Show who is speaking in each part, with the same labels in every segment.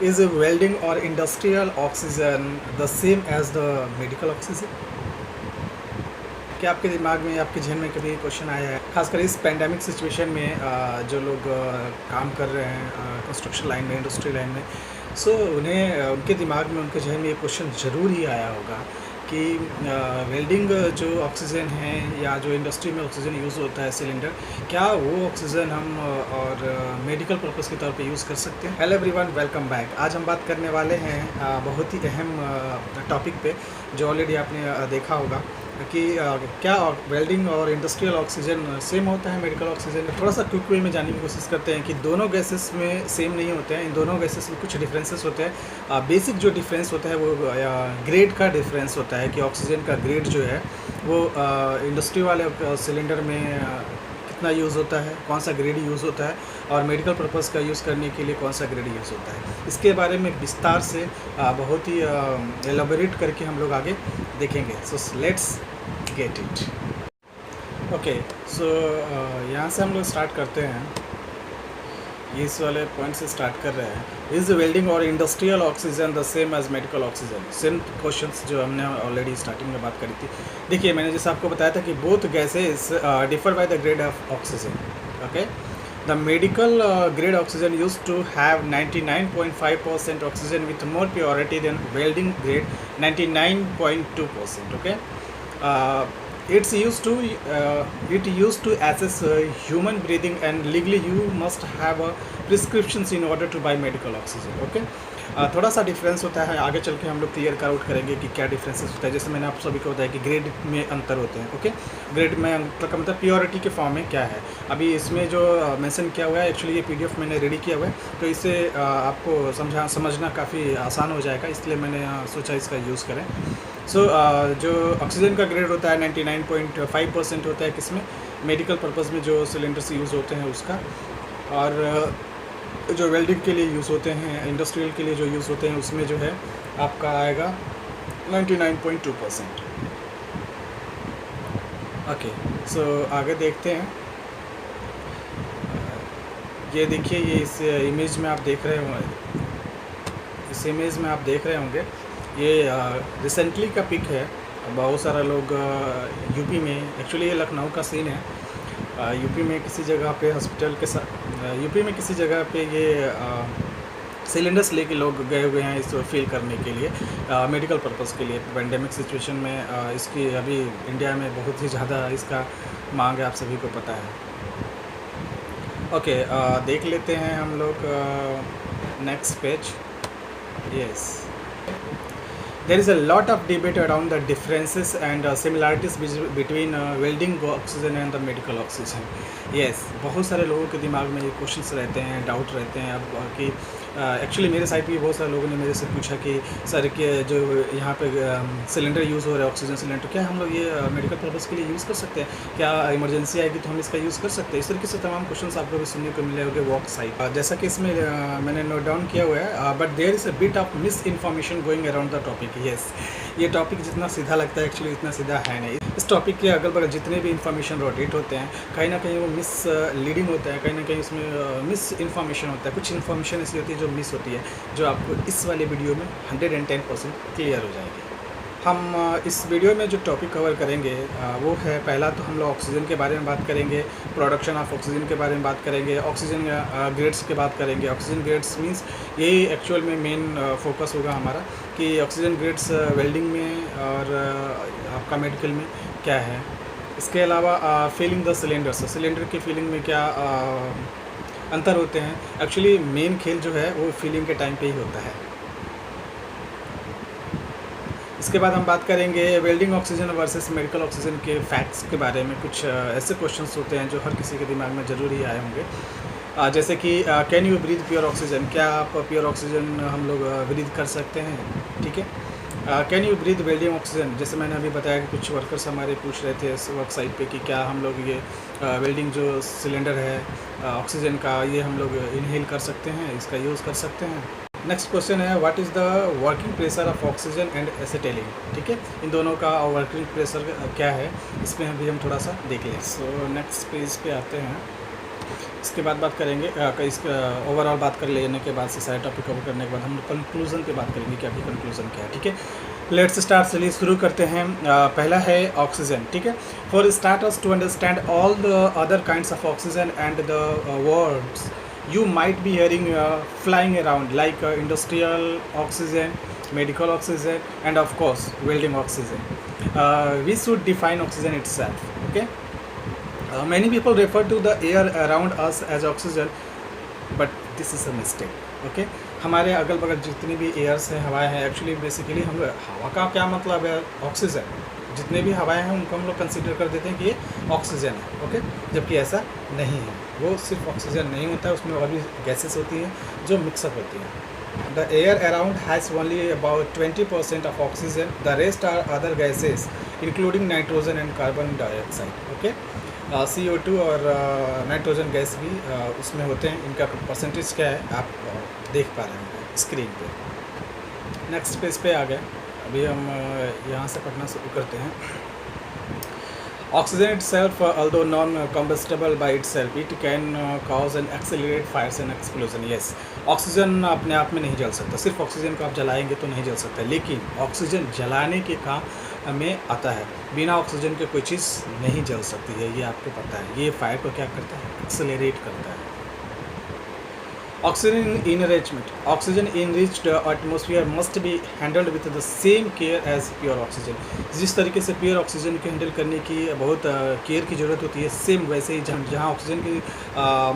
Speaker 1: Is welding or industrial oxygen the same as the medical oxygen? क्या आपके दिमाग में, आपके जहन में कभी क्वेश्चन आया है, खासकर इस पैंडेमिक सिचुएशन में जो लोग काम कर रहे हैं कंस्ट्रक्शन लाइन में, इंडस्ट्री लाइन में, सो उन्हें उनके दिमाग में, उनके जहन में ये क्वेश्चन ज़रूर ही आया होगा कि वेल्डिंग जो ऑक्सीजन है या जो इंडस्ट्री में ऑक्सीजन यूज़ होता है सिलेंडर, क्या वो ऑक्सीजन हम और मेडिकल पर्पस के तौर पे यूज़ कर सकते हैं। Hello everyone, welcome back. आज हम बात करने वाले हैं बहुत ही अहम टॉपिक पे, जो ऑलरेडी आपने देखा होगा कि क्या वेल्डिंग और इंडस्ट्रियल ऑक्सीजन सेम होता है मेडिकल ऑक्सीजन। थोड़ा सा क्विक वे में जानने की कोशिश करते हैं कि दोनों गैसेस में सेम नहीं होते हैं, इन दोनों गैसेस में कुछ डिफरेंसेस होते हैं। बेसिक जो डिफरेंस होता है वो ग्रेड का डिफरेंस होता है कि ऑक्सीजन का ग्रेड जो है वो इंडस्ट्री वाले सिलेंडर में कितना यूज़ होता है, कौन सा ग्रेड यूज़ होता है, और मेडिकल पर्पस का यूज़ करने के लिए कौन सा ग्रेड यूज़ होता है। इसके बारे में विस्तार से बहुत ही एलाबोरेट करके हम लोग आगे देखेंगे। So let's get it. Okay, so यहाँ से हम लोग स्टार्ट करते हैं, इस वाले पॉइंट से स्टार्ट कर रहे हैं। इज वेल्डिंग और industrial oxygen the same as medical oxygen? Same questions जो हमने ऑलरेडी स्टार्टिंग में बात करी थी। देखिए, मैंने जैसे आपको बताया था कि both gases differ by the grade of oxygen. Okay, the medical grade oxygen used to have 99.5% oxygen with more purity than welding grade 99.2%. Okay, it used to assess human breathing, and legally you must have a prescriptions in order to buy medical oxygen. Okay, थोड़ा सा difference होता है, आगे चल के हम लोग clear out करेंगे कि क्या डिफरेंसेस होता है। जैसे मैंने आप सभी को बताया कि ग्रेड में अंतर होते हैं। ओके, ग्रेड में अंतर का मतलब प्योरिटी के फॉर्म में क्या है। अभी इसमें जो मेंशन किया हुआ है, एक्चुअली ये पीडीएफ मैंने रेडी किया हुआ है, तो इससे आपको समझना काफ़ी आसान हो जाएगा, इसलिए मैंने सोचा इसका यूज़ करें। सो जो ऑक्सीजन का ग्रेड होता है 99.5% होता है, किसमें, मेडिकल पर्पज़ में जो सिलेंडर्स यूज़ होते हैं उसका, और जो वेल्डिंग के लिए यूज़ होते हैं, इंडस्ट्रियल के लिए जो यूज़ होते हैं, उसमें जो है आपका आएगा 99.2%। ओके, सो आगे देखते हैं। ये देखिए, ये इस इमेज में आप देख रहे होंगे, इस इमेज में आप देख रहे होंगे, ये रिसेंटली का पिक है। बहुत सारा लोग यूपी में, एक्चुअली ये लखनऊ का सीन है, यूपी में किसी जगह पे हॉस्पिटल के साथ, यूपी में किसी जगह पे ये सिलेंडर्स लेके लोग गए हुए हैं इसको फिल करने के लिए, मेडिकल पर्पस के लिए। पेंडेमिक सिचुएशन में इसकी अभी इंडिया में बहुत ही ज़्यादा इसका मांग है, आप सभी को पता है। ओके, देख लेते हैं हम लोग next page. Yes, there is a lot of debate around the differences and similarities between welding oxygen and the medical oxygen. Yes, बहुत सारे लोगों के दिमाग में ये क्वेश्चंस रहते हैं, डाउट रहते हैं अब कि एक्चुअली मेरे साइड पे बहुत सारे लोगों ने मेरे से पूछा कि सर के जो यहाँ पे सिलेंडर यूज़ हो रहा है, ऑक्सीजन सिलेंडर, क्या हम लोग ये मेडिकल पर्पज़ के लिए यूज़ कर सकते हैं, क्या इमरजेंसी आएगी तो हम इसका यूज़ कर सकते हैं। इस तरीके से तमाम क्वेश्चन आपको भी सुनने को मिले होंगे वर्क साइड, जैसा कि इसमें मैंने नोट डाउन किया हुआ है। But there is a bit of miss information going around the topic. Yes, ये टॉपिक जितना सीधा लगता है एक्चुअली इतना सीधा है नहीं। इस टॉपिक के अगल बगल जितने भी इन्फॉर्मेशन रोटेट होते हैं, कहीं ना कहीं वो मिस लीडिंग होता है, कहीं ना कहीं उसमें मिस इन्फॉर्मेशन होता है। कुछ इन्फॉर्मेशन ऐसी होती है जो मिस होती है, जो आपको इस वाले वीडियो में 110% क्लियर हो जाएगी। हम इस वीडियो में जो टॉपिक कवर करेंगे वो है, पहला तो हम लोग ऑक्सीजन के बारे में बात करेंगे, प्रोडक्शन ऑफ ऑक्सीजन के बारे में बात करेंगे, ऑक्सीजन ग्रेड्स की बात करेंगे। ऑक्सीजन ग्रेड्स मींस यही एक्चुअल में मेन फोकस होगा हमारा कि ऑक्सीजन ग्रेड्स वेल्डिंग में और आपका मेडिकल में क्या है। इसके अलावा फिलिंग द सिलेंडर्स, सिलेंडर की फिलिंग में क्या अंतर होते हैं। एक्चुअली मेन खेल जो है वो फिलिंग के टाइम पे ही होता है। इसके बाद हम बात करेंगे welding oxygen versus medical oxygen के फैक्ट्स के बारे में। कुछ ऐसे क्वेश्चंस होते हैं जो हर किसी के दिमाग में ज़रूर ही आए होंगे, जैसे कि can you breathe pure oxygen, क्या आप प्योर ऑक्सीजन हम लोग ब्रीथ कर सकते हैं, ठीक है। Can you breathe welding oxygen, जैसे मैंने अभी बताया कि कुछ वर्कर्स हमारे पूछ रहे थे इस वर्क साइट पे कि क्या हम लोग ये वेल्डिंग जो सिलेंडर है ऑक्सीजन का, ये हम लोग इनहेल कर सकते हैं, इसका यूज़ कर सकते हैं। नेक्स्ट क्वेश्चन है what is the working pressure of oxygen and acetylene, ठीक है। इन दोनों का वर्किंग प्रेशर क्या है, इसमें भी हम थोड़ा सा देख लें। सो नेक्स्ट पेज पे आते हैं। इसके बाद बात करेंगे इसका ओवरऑल बात कर लेने के बाद से सारे टॉपिक कवर करने के बाद हम कंक्लूजन पे बात करेंगे कि अभी कंक्लूजन क्या है। ठीक है, लेट्स स्टार्ट। चलिए शुरू करते हैं। पहला है ऑक्सीजन। ठीक है, for starters to understand all the other kinds of oxygen and the words you might be hearing flying around like industrial oxygen, medical oxygen, and of course welding oxygen. We should define oxygen itself. Okay, many people refer to the air around us as oxygen, but this is a mistake. Okay, हमारे अगल बगल जितनी भी years हैं, हवाएं हैं, actually basically हम हवा का क्या मतलब है, ऑक्सीजन। जितने भी हवाएं हैं उनको हम लोग कंसीडर कर देते हैं कि ये ऑक्सीजन है। ओके, जबकि ऐसा नहीं है, वो सिर्फ ऑक्सीजन नहीं होता है, उसमें और भी गैसेस होती हैं जो मिक्सअप होती हैं। The air around has only about 20% of oxygen, the rest are other gases including nitrogen and carbon dioxide. Okay, CO2 और नाइट्रोजन गैस भी उसमें होते हैं। इनका परसेंटेज क्या है आप देख पा रहे हैं स्क्रीन पे। नेक्स्ट पेज पे आ गए। अभी हम यहाँ से पढ़ना शुरू करते हैं। Oxygen itself, although non-combustible by itself, it can cause and accelerate fires and explosion. Yes, oxygen अपने आप में नहीं जल सकता। सिर्फ ऑक्सीजन को आप जलाएंगे तो नहीं जल सकता, लेकिन ऑक्सीजन जलाने के काम में आता है। बिना ऑक्सीजन के कोई चीज़ नहीं जल सकती है, ये आपको पता है। ये फायर को क्या करता है, एक्सेलरेट करता है। Oxygen enrichment, oxygen enriched atmosphere must be handled with the same care as pure oxygen. जिस तरीके से प्योर ऑक्सीजन को हैंडल करने की बहुत केयर की ज़रूरत होती है, सेम वैसे ही जहाँ ऑक्सीजन की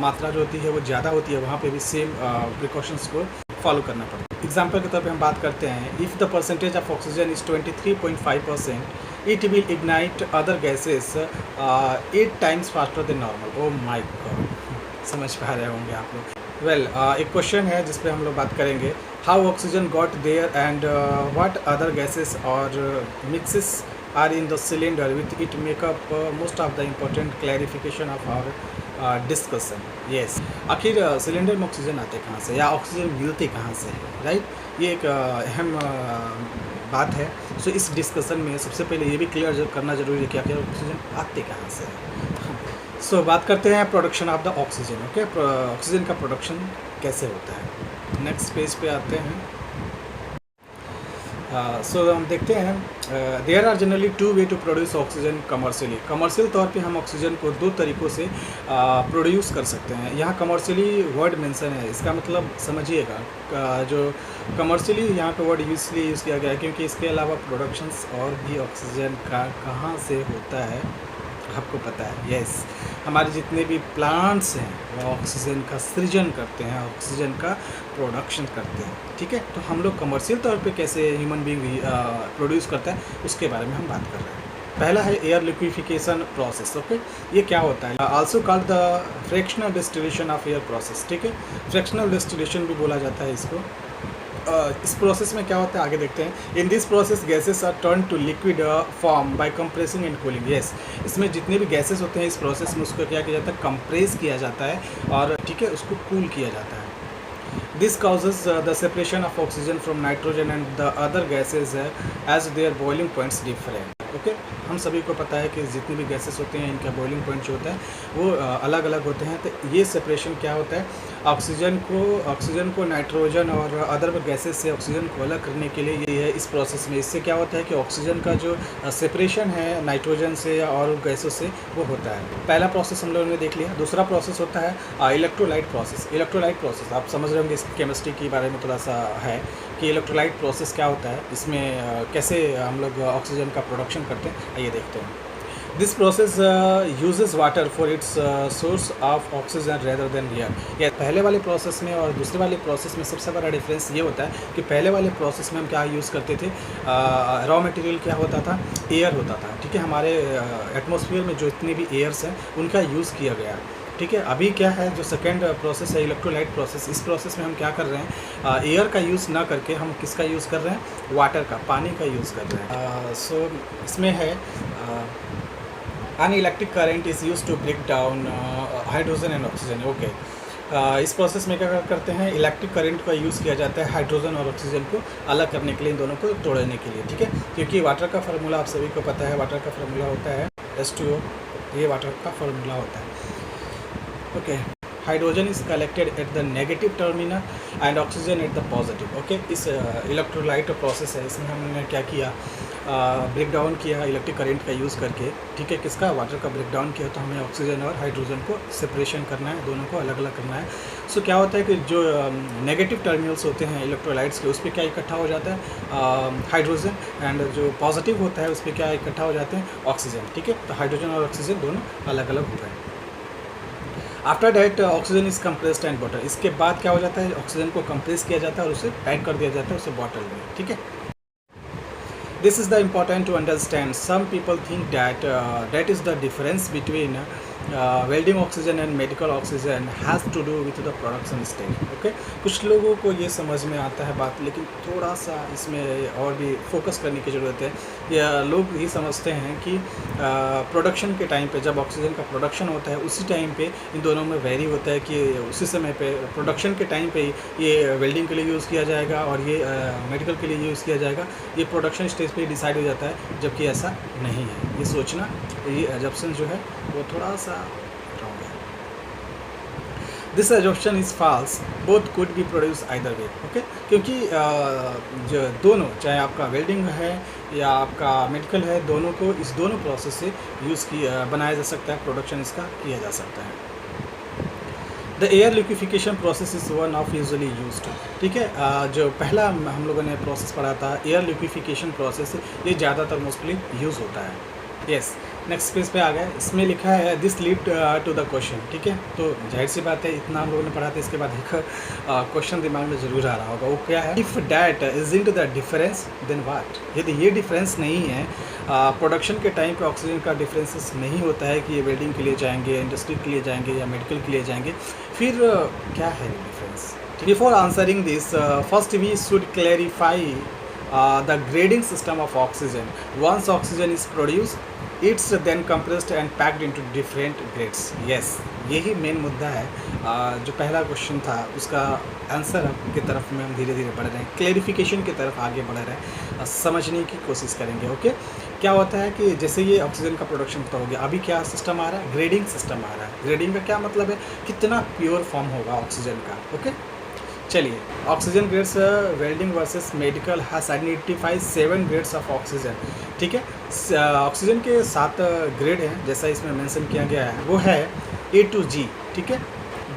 Speaker 1: मात्रा जो होती है वो ज़्यादा होती है, वहाँ पे भी सेम प्रिकॉशंस को फॉलो करना पड़ता है। एग्जाम्पल के तौर पे हम बात करते हैं, if the percentage of oxygen is 23.5%, it will ignite other gases 8 times faster than normal. Oh my God, समझ पा रहे होंगे आप लोग। वेल, एक क्वेश्चन है जिस पे हम लोग बात करेंगे, how oxygen got there and what other gases or mixes are in the cylinder with it makeup most of the important clarification of our discussion. Yes, आखिर सिलेंडर में ऑक्सीजन आते कहाँ से या ऑक्सीजन मिलते कहाँ से है, राइट? ये एक अहम बात है। सो इस डिस्कशन में सबसे पहले ये भी क्लियर करना जरूरी है कि आखिर ऑक्सीजन आते कहाँ से है। सो बात करते हैं production of the oxygen. Okay, oxygen का प्रोडक्शन कैसे होता है। नेक्स्ट पेज पे आते हैं। सो हम देखते हैं, there are generally 2 way to produce oxygen commercially. Commercial तौर पे हम ऑक्सीजन को 2 तरीक़ों से प्रोड्यूस कर सकते हैं। यहाँ कमर्शियली वर्ड मेंशन है, इसका मतलब समझिएगा। जो कमर्शियली यहाँ पे वर्ड यूजली यूज़ किया गया है, क्योंकि इसके अलावा प्रोडक्शंस और भी ऑक्सीजन का कहाँ से होता है आपको पता है। यस, हमारे जितने भी प्लांट्स हैं वो ऑक्सीजन का सृजन करते हैं, ऑक्सीजन का प्रोडक्शन करते हैं। ठीक है, तो हम लोग कमर्शियल तौर पे कैसे ह्यूमन बीइंग प्रोड्यूस करता है उसके बारे में हम बात कर रहे हैं। पहला है एयर लिक्विफिकेशन प्रोसेस। ओके, ये क्या होता है, also called the fractional distillation of air process. ठीक है, फ्रैक्शनल डिस्टिलेशन भी बोला जाता है इसको। इस प्रोसेस में क्या होता है आगे देखते हैं। In this process gases are turn to liquid form by compressing and cooling. Yes, इसमें जितने भी गैसेस होते हैं इस प्रोसेस में उसको क्या किया जाता है, कंप्रेस किया जाता है और ठीक है उसको कूल किया जाता है। This causes the separation of oxygen from nitrogen and the other gases as their boiling points different. Okay, हम सभी को पता है कि जितने भी गैसेस होते हैं इनका बॉइलिंग पॉइंट जो होता है वो अलग अलग होते हैं। तो ये सेपरेशन क्या होता है, ऑक्सीजन को नाइट्रोजन और अदर गैसेस से ऑक्सीजन को अलग करने के लिए ये है इस प्रोसेस में। इससे क्या होता है कि ऑक्सीजन का जो सेपरेशन है नाइट्रोजन से और गैसों से वो होता है। पहला प्रोसेस हम लोगों ने देख लिया। दूसरा प्रोसेस होता है इलेक्ट्रोलाइट प्रोसेस। इलेक्ट्रोलाइट प्रोसेस आप समझ रहे होंगे, इस केमिस्ट्री के बारे में थोड़ा सा है कि इलेक्ट्रोलाइट प्रोसेस क्या होता है, इसमें कैसे हम लोग ऑक्सीजन का प्रोडक्शन करते हैं, आइए देखते हैं। This process uses water for its source of oxygen rather than air. या पहले वाले प्रोसेस में और दूसरे वाले प्रोसेस में सबसे बड़ा डिफरेंस ये होता है कि पहले वाले प्रोसेस में हम क्या यूज़ करते थे, रॉ मटेरियल क्या होता था, एयर होता था। ठीक है, हमारे एटमॉस्फेयर में जो इतने भी एयर्स हैं उनका यूज़ किया गया। ठीक है, अभी क्या है जो सेकेंड प्रोसेस है इलेक्ट्रोलाइट प्रोसेस, इस प्रोसेस में हम क्या कर रहे हैं, एयर का यूज़ ना करके हम किसका यूज़ कर रहे हैं, वाटर का, पानी का यूज़ कर रहे हैं। सो इसमें है an electric current is used to break down hydrogen and oxygen. Okay, इस प्रोसेस में क्या करते हैं, इलेक्ट्रिक करंट का यूज़ किया जाता है हाइड्रोजन और ऑक्सीजन को अलग करने के लिए, इन दोनों को तोड़ने के लिए। ठीक है, क्योंकि वाटर का फार्मूला आप सभी को पता है, वाटर का फार्मूला होता है H2O, ये वाटर का फार्मूला होता है। Okay, hydrogen is collected at the negative terminal and oxygen at the positive. Okay, इस इलेक्ट्रोलाइट प्रोसेस है, इसमें हमने क्या किया, ब्रेक डाउन किया इलेक्ट्रिक करंट का यूज़ करके, ठीक है, किसका, वाटर का ब्रेक डाउन किया, तो हमें ऑक्सीजन और हाइड्रोजन को सेपरेशन करना है, दोनों को अलग अलग करना है। सो क्या होता है कि जो नेगेटिव टर्मिनल्स होते हैं इलेक्ट्रोलाइट्स के, उस पर क्या इकट्ठा हो जाता है, हाइड्रोजन, एंड जो पॉजिटिव होता है उस पर क्या इकट्ठा हो जाते हैं, ऑक्सीजन। ठीक है, तो हाइड्रोजन और ऑक्सीजन दोनों अलग अलग हो गए। After that oxygen is compressed and bottle, इसके बाद क्या हो जाता है, ऑक्सीजन को कंप्रेस किया जाता है और उसे पैक कर दिया जाता है उसे बॉटल में। ठीक है, this is the important to understand. Some people think that that is the difference between welding oxygen and medical oxygen has to do with the production stage. Okay, कुछ लोगों को ये समझ में आता है बात, लेकिन थोड़ा सा इसमें और भी फोकस करने की ज़रूरत है। या लोग ये समझते हैं कि प्रोडक्शन के टाइम पे, जब ऑक्सीजन का प्रोडक्शन होता है उसी टाइम पे इन दोनों में वेरी होता है कि उसी समय पे प्रोडक्शन के टाइम पे ये वेल्डिंग के लिए यूज़ किया जाएगा और ये मेडिकल के लिए यूज़ किया जाएगा, ये प्रोडक्शन स्टेज पे डिसाइड हो जाता है, जबकि ऐसा नहीं है। ये सोचना, ये एजम्पशन जो है वो थोड़ा सा रॉन्ग है। This assumption is false, both could be produce either way. Okay, क्योंकि जो दोनों, चाहे आपका वेल्डिंग है या आपका मेडिकल है, दोनों को इस दोनों प्रोसेस से यूज़ किया बनाया जा सकता है, प्रोडक्शन इसका किया जा सकता है। The air liquefaction process is one of usually used. ठीक है, जो पहला हम लोगों ने प्रोसेस पढ़ा था एयर लिक्विफिकेशन प्रोसेस, ये ज़्यादातर मोस्टली यूज़ होता है। यस, नेक्स्ट पेज पे आ गए, इसमें लिखा है this lead to the question. ठीक है, तो जाहिर सी बात है, इतना हम लोगों ने पढ़ा था, इसके बाद एक क्वेश्चन दिमाग में ज़रूर आ रहा होगा, वो क्या है, if that is in to the difference then what. यदि ये डिफरेंस नहीं है, प्रोडक्शन के टाइम पे ऑक्सीजन का डिफरेंसेस नहीं होता है कि ये वेल्डिंग के लिए जाएंगे, इंडस्ट्री के लिए जाएंगे या मेडिकल के लिए जाएंगे, फिर क्या है difference. Before answering this, first we should clarify the grading system of oxygen. Once oxygen is produced, it's then compressed and packed into different grades. Yes, यही मेन मुद्दा है। जो पहला क्वेश्चन था उसका आंसर की तरफ में हम धीरे धीरे बढ़ रहे हैं, क्लैरिफिकेशन की तरफ आगे बढ़ रहे हैं, समझने की कोशिश करेंगे। ओके, क्या होता है कि जैसे ये ऑक्सीजन का प्रोडक्शन तो हो गया, अभी क्या सिस्टम आ रहा है, ग्रेडिंग सिस्टम आ रहा है। ग्रेडिंग का क्या मतलब है, कितना प्योर फॉर्म होगा ऑक्सीजन का। ओके, चलिए, oxygen grades welding versus medical has identify 7 grades of oxygen. ठीक है, ऑक्सीजन के 7 ग्रेड हैं, जैसा इसमें मेंशन किया गया है, वो है A to G। ठीक है,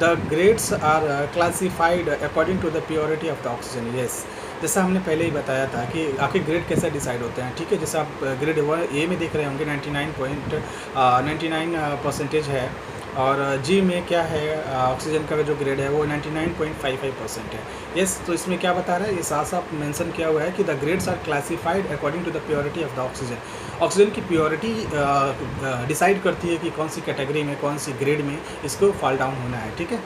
Speaker 1: the grades are classified according to the purity of the oxygen. Yes, जैसा हमने पहले ही बताया था कि आखिर ग्रेड कैसे डिसाइड होते हैं। ठीक है, जैसे आप ग्रेड ए में देख रहे होंगे 99.99% है, और जी में क्या है, ऑक्सीजन का जो ग्रेड है वो 99.55% है। यस, तो इसमें क्या बता रहा है, ये साफ साफ मेंशन किया हुआ है कि the grades are classified according to the purity of the oxygen. Oxygen की प्योरिटी डिसाइड करती है कि कौन सी कैटेगरी में, कौन सी ग्रेड में इसको फॉल डाउन होना है। ठीक है,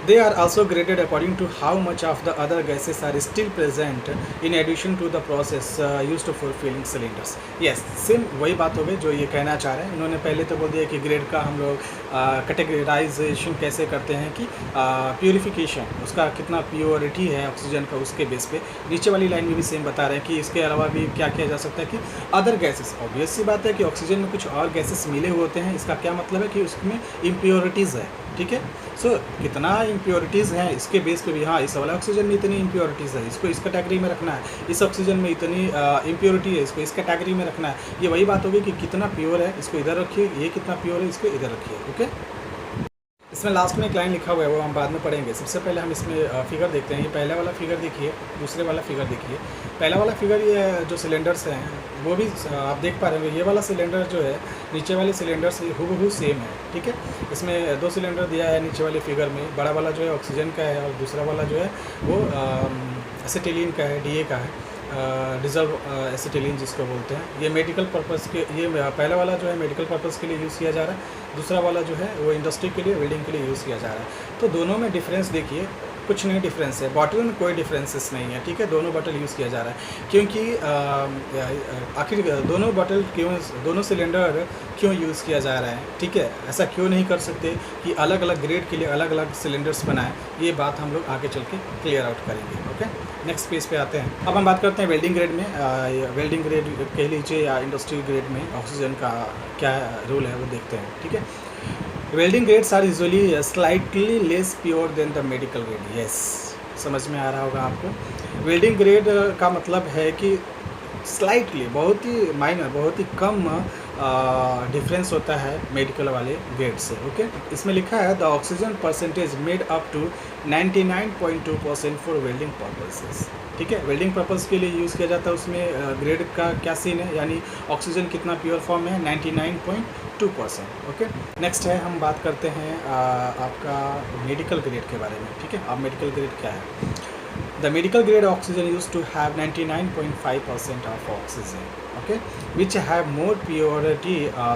Speaker 1: they are also graded according to how much of the other gases are still present in addition to the process used for filling cylinders. Yes, same वही बात हो गई जो ये कहना चाह रहे हैं। इन्होंने पहले तो बोल दिया कि ग्रेड का हम लोग कैटेगराइजेशन कैसे करते हैं कि प्योरीफिकेशन, उसका कितना प्योरिटी है ऑक्सीजन का, उसके बेस पे। नीचे वाली लाइन में भी सेम बता रहे हैं कि इसके अलावा भी क्या किया जा सकता है कि अदर गैसेस। ऑब्वियस सी बात है कि ऑक्सीजन में कुछ और गैसेस मिले हुए होते हैं, इसका क्या मतलब है कि उसमें इम्प्योरिटीज़ है। ठीक है, सो कितना इम्प्योरिटीज़ हैं इसके बेस पे भी, हाँ इस वाला ऑक्सीजन में इतनी इम्प्योरिटीज़ है, इसको इस कैटेगरी में रखना है, इस ऑक्सीजन में इतनी इम्प्योरिटी है, इसको इस कैटेगरी में रखना है। ये वही बात होगी कि कितना प्योर है इसको इधर रखिए, ये कितना प्योर है इसको इधर रखिए। ओके, इसमें लास्ट में एक लाइन लिखा हुआ है, वो हम बाद में पढ़ेंगे। सबसे पहले हम इसमें फिगर देखते हैं। ये पहला वाला फिगर देखिए, दूसरे वाला फिगर देखिए। पहला वाला फिगर, ये जो सिलेंडर्स हैं वो भी आप देख पा रहे होंगे, ये वाला सिलेंडर जो है नीचे वाले सिलेंडर से हूबहू सेम है। ठीक है, इसमें 2 सिलेंडर दिया है नीचे वाले फिगर में। बड़ा वाला जो है ऑक्सीजन का है और दूसरा वाला जो है वो एसिटिलीन का है, DA का है, डिजर्व एसिटिलीन जिसको बोलते हैं। ये मेडिकल पर्पस के, ये पहला वाला जो है मेडिकल पर्पस के लिए यूज़ किया जा रहा है, दूसरा वाला जो है वो इंडस्ट्री के लिए, वेल्डिंग के लिए यूज़ किया जा रहा है। तो दोनों में डिफरेंस देखिए, कुछ नहीं डिफरेंस है, बॉटल में कोई डिफरेंसेस नहीं है। ठीक है, दोनों बॉटल यूज़ किया जा रहा है, क्योंकि आखिर दोनों बॉटल क्यों, दोनों सिलेंडर क्यों यूज़ किया जा रहा है। ठीक है, ऐसा क्यों नहीं कर सकते कि अलग अलग ग्रेड के लिए अलग अलग सिलेंडर्स बनाएं, ये बात हम लोग आगे चल के क्लियर आउट करेंगे। ओके, नेक्स्ट पेज पे आते हैं। अब हम बात करते हैं वेल्डिंग ग्रेड में। वेल्डिंग ग्रेड कह लीजिए या इंडस्ट्री ग्रेड में ऑक्सीजन का क्या रोल है वो देखते हैं। ठीक है, welding grades are usually slightly less pure than the medical grade. Yes, समझ में आ रहा होगा आपको। वेल्डिंग ग्रेड का मतलब है कि स्लाइटली, बहुत ही माइनर, बहुत ही कम डिफरेंस होता है मेडिकल वाले ग्रेड से। ओके, इसमें लिखा है the oxygen percentage made up to 99.2% for welding purposes. ठीक है, वेल्डिंग पर्पस के लिए यूज़ किया जाता है। उसमें ग्रेड का क्या सीन है, यानी ऑक्सीजन कितना प्योर फॉर्म में है, 99.2%। ओके, नेक्स्ट है, हम बात करते हैं आपका मेडिकल ग्रेड के बारे में। ठीक है, अब मेडिकल ग्रेड क्या है। The medical grade oxygen used to have 99.5% of oxygen, okay, which have more purity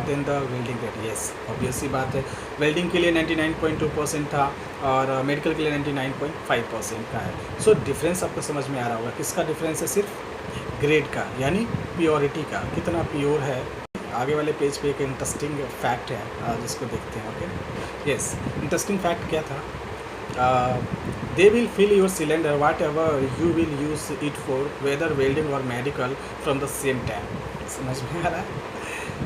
Speaker 1: than the welding grade. Yes, obvious सी बात है, वेल्डिंग के लिए 99.2% था और मेडिकल के लिए 99.5% का है। सो डिफरेंस आपको समझ में आ रहा होगा। किसका डिफरेंस है? सिर्फ ग्रेड का, यानी प्योरिटी का, कितना प्योर है। आगे वाले पेज पे एक इंटरेस्टिंग फैक्ट है जिसको देखते हैं। ओके, यस, इंटरेस्टिंग फैक्ट क्या था? They will fill your cylinder whatever you will use it for, whether welding or medical, from the same tank. समझ में आ रहा है?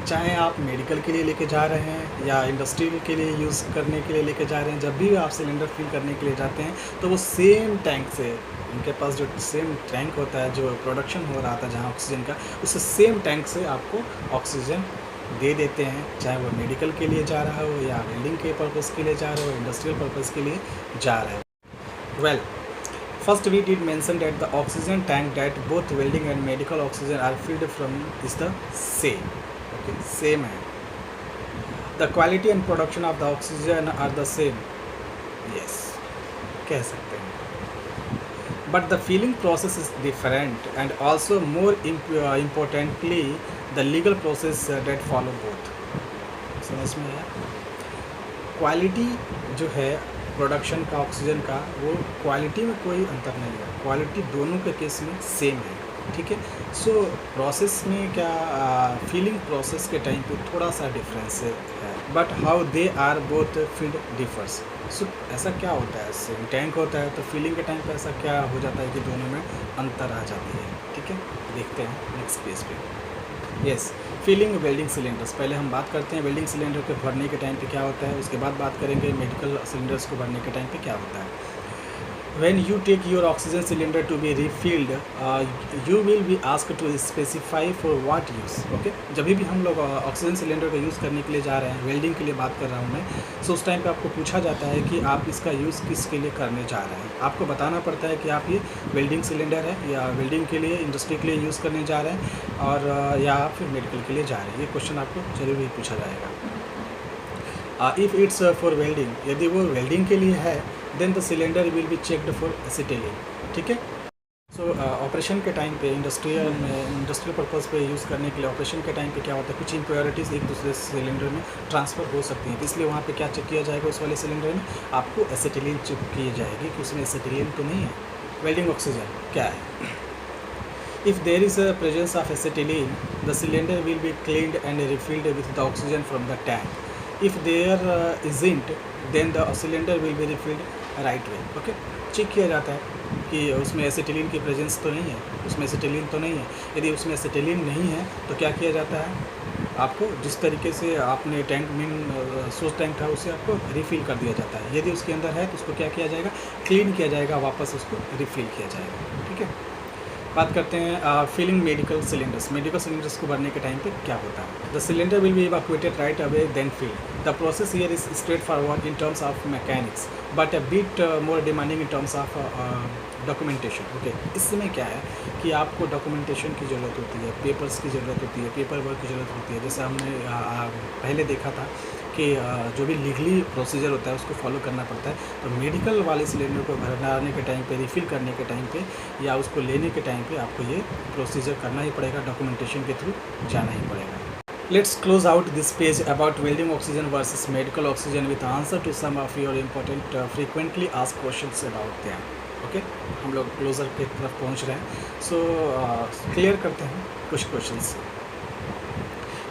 Speaker 1: चाहे आप मेडिकल के लिए लेके जा रहे हैं या इंडस्ट्रियल के लिए यूज़ करने के लिए लेके जा रहे हैं, जब भी आप सिलेंडर फिल करने के लिए जाते हैं तो वो सेम टैंक से, उनके पास जो सेम टैंक होता है, जो प्रोडक्शन हो रहा था जहाँ ऑक्सीजन का, उस सेम टैंक से आपको ऑक्सीजन दे देते हैं, चाहे वो मेडिकल के लिए जा रहा हो या वेल्डिंग के पर्पज़ के लिए जा रहा हो, इंडस्ट्रियल पर्पज़ के लिए जा रहा है। Well, first we did mention that the oxygen tank that both welding and medical oxygen are filled from is the same. Okay, same है. The quality and production of the oxygen are the same. Yes, कह सकते हैं. But the filling process is different, and also more importantly the legal process that follow both. समझ में आया? Quality जो है production का ऑक्सीजन का, वो क्वालिटी में कोई अंतर नहीं है, क्वालिटी दोनों के केस में सेम है। ठीक है, सो प्रोसेस में क्या, फीलिंग प्रोसेस के टाइम पे थोड़ा सा डिफरेंस है, but how they are both field differs. So ऐसा क्या होता है, सेम टैंक होता है तो फीलिंग के टाइम पे ऐसा क्या हो जाता है कि दोनों में अंतर आ जाती है। ठीक है, देखते हैं नेक्स्ट पेज पे। यस, फिलिंग वेल्डिंग सिलेंडर्स, पहले हम बात करते हैं वेल्डिंग सिलेंडर के भरने के टाइम पे क्या होता है, उसके बाद बात करेंगे मेडिकल सिलेंडर्स को भरने के टाइम पे क्या होता है। When you take your oxygen cylinder to be refilled, you will be asked to specify for what use. Okay, जब भी हम लोग ऑक्सीजन सिलेंडर का यूज़ करने के लिए जा रहे हैं, वेल्डिंग के लिए बात कर रहा हूँ मैं, सो उस टाइम पे आपको पूछा जाता है कि आप इसका यूज़ किसके लिए करने जा रहे हैं। आपको बताना पड़ता है कि आप ये वेल्डिंग सिलेंडर है या वेल्डिंग के लिए, इंडस्ट्री के लिए यूज़ करने जा रहे हैं, और या आप फिर मेडिकल के लिए जा रहे हैं। ये क्वेश्चन आपको जरूर ही पूछा जाएगा। इफ़ इट्स फॉर वेल्डिंग, यदि वो वेल्डिंग के लिए है, then the cylinder will be checked for acetylene. ठीक है, सो ऑपरेशन के टाइम पे, इंडस्ट्रियल पर्पज़ पे यूज़ करने के लिए ऑपरेशन के टाइम पे क्या होता है, कुछ इम्प्योरिटीज़ एक दूसरे सिलेंडर में ट्रांसफ़र हो सकती हैं, तो इसलिए वहाँ पे क्या चेक किया जाएगा, उस वाले सिलेंडर में आपको एसिटिलीन चेक की जाएगी कि उसमें एसिटिलीन तो नहीं है। वेल्डिंग ऑक्सीजन क्या है, if there is a presence of acetylene, the cylinder will be cleaned and refilled with the oxygen from the tank. If there isn't, then the cylinder will be refilled right way. Okay, check किया जाता है कि उसमें acetylene की presence तो नहीं है, उसमें एसिटिलीन तो नहीं है। यदि उसमें एसिटिलीन नहीं है तो क्या किया जाता है, आपको जिस तरीके से आपने टैंक में सोर्स टैंक था उसे आपको रिफ़िल कर दिया जाता है। यदि उसके अंदर है तो उसको क्या किया जाएगा, क्लीन किया जाएगा, वापस उसको रिफ़िल किया जाएगा। ठीक है, बात करते हैं filling medical cylinders. Medical cylinders को भरने के टाइम पे क्या होता है, the cylinder will be evacuated right away then fill. The process here is straightforward in terms of mechanics, but a bit more demanding in terms of documentation. Okay, इसमें क्या है कि आपको डॉक्यूमेंटेशन की ज़रूरत होती है, पेपर्स की ज़रूरत होती है, पेपर वर्क की ज़रूरत होती है। जैसे हमने पहले देखा था कि जो भी लीगली प्रोसीजर होता है उसको फॉलो करना पड़ता है। तो मेडिकल वाले सिलेंडर को भरने के टाइम पे, रिफ़िल करने के टाइम पे या उसको लेने के टाइम पे आपको ये प्रोसीजर करना ही पड़ेगा, डॉक्यूमेंटेशन के थ्रू जाना ही पड़ेगा। Let's close out this page about welding oxygen versus medical oxygen with answer to some of your important frequently asked questions about them. Okay, हम लोग क्लोजर की तरफ पहुंच रहे हैं। सो क्लियर करते हैं कुछ questions.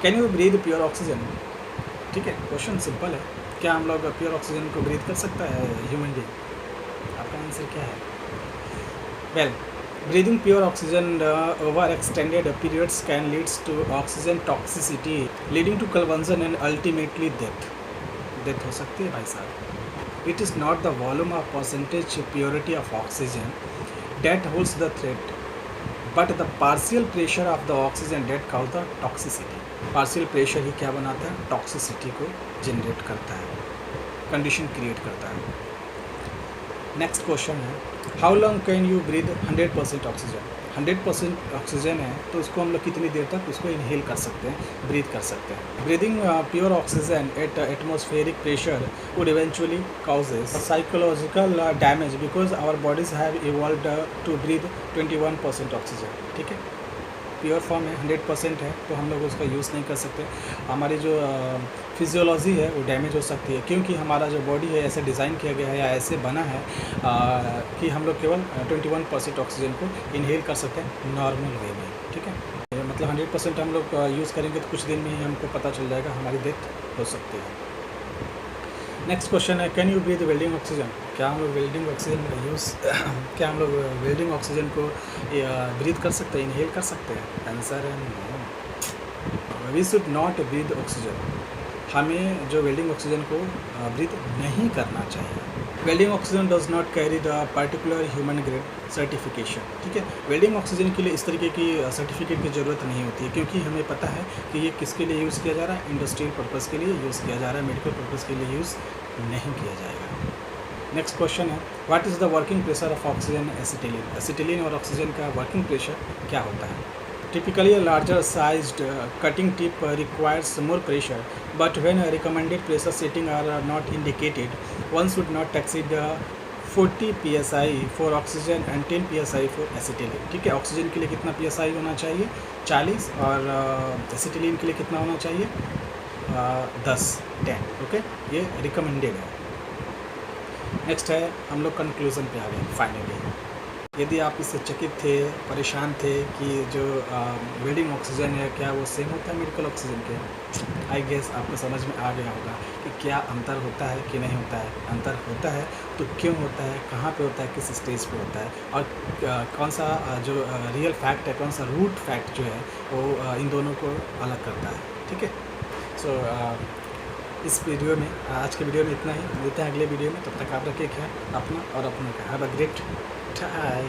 Speaker 1: Can you breathe pure oxygen? ठीक है, क्वेश्चन सिंपल है, क्या हम लोग प्योर ऑक्सीजन को ब्रीथ कर सकता है ह्यूमन बीइंग? आपका आंसर क्या है? Well, breathing pure oxygen over extended periods can leads to oxygen toxicity leading to conversion and ultimately death. Death हो सकती है भाई साहब। It is not the volume of percentage purity of oxygen that holds the threat but the partial pressure of the oxygen that causes the toxicity. Partial pressure ही क्या बनाता है, toxicity को जनरेट करता है, कंडीशन क्रिएट करता है। Next question है, how long can you breathe 100% oxygen. 100% oxygen है तो उसको हम लोग कितनी देर तक उसको इनहेल कर सकते हैं, ब्रीथ कर सकते हैं। Breathing pure oxygen at atmospheric pressure would eventually causes psychological damage because our bodies have evolved to breathe 21% oxygen. ठीक है, प्योर फॉर्म है, 100% है तो हम लोग उसका यूज़ नहीं कर सकते। हमारी जो फिजियोलॉजी है वो डैमेज हो सकती है, क्योंकि हमारा जो बॉडी है ऐसे डिज़ाइन किया गया है या ऐसे बना है कि हम लोग केवल 21% ऑक्सीजन को इनहेल कर सकते हैं नॉर्मल वे में। ठीक है, मतलब 100% हम लोग यूज़ करेंगे तो कुछ दिन में ही हमको पता चल जाएगा, हमारी डेथ हो सकती है। नेक्स्ट क्वेश्चन है, can you breathe welding oxygen. क्या हम लोग वेल्डिंग ऑक्सीजन का यूज़ क्या हम लोग वेल्डिंग ऑक्सीजन को ब्रीथ कर सकते हैं, इनहेल कर सकते हैं? आंसर है no, we should not breathe oxygen. हमें जो वेल्डिंग ऑक्सीजन को ब्रीथ नहीं करना चाहिए। Welding oxygen does not carry the particular human grade certification. ठीक है, वेल्डिंग ऑक्सीजन के लिए इस तरीके की सर्टिफिकेट की ज़रूरत नहीं होती है, क्योंकि हमें पता है कि ये किसके लिए यूज़ किया जा रहा है, इंडस्ट्रियल पर्पज़ के लिए यूज़ किया जा रहा है, मेडिकल पर्पज़ के लिए यूज़ नहीं किया जाएगा। नेक्स्ट क्वेश्चन है, what is the working pressure of oxygen acetylene. Acetylene और ऑक्सीजन का वर्किंग प्रेशर क्या होता है? Typically, a larger sized cutting tip requires more pressure, but when recommended pressure setting are not indicated, one should not exceed 40 psi for oxygen and 10 psi for acetylene। ठीक है, oxygen के लिए कितना psi होना चाहिए? 40, और एसिटिलीन के लिए कितना होना चाहिए? 10। ओके, ये रिकमेंडेड है। नेक्स्ट है, हम लोग कंक्लूजन पे आ गए फाइनली। यदि आप इससे चकित थे, परेशान थे कि जो वेल्डिंग ऑक्सीजन है क्या वो सेम होता है मेडिकल ऑक्सीजन के, आई गेस आपको समझ में आ गया होगा कि क्या अंतर होता है कि नहीं होता है। अंतर होता है तो क्यों होता है, कहाँ पे होता है, किस स्टेज पे होता है, और कौन सा जो रियल फैक्ट है, कौन सा रूट फैक्ट जो है वो इन दोनों को अलग करता है। ठीक है, सो इस वीडियो में, आज के वीडियो में इतना ही। मिलते हैं अगले वीडियो में, तब तक आप रखिए ख्याल अपना और अपनों का। Have a great time.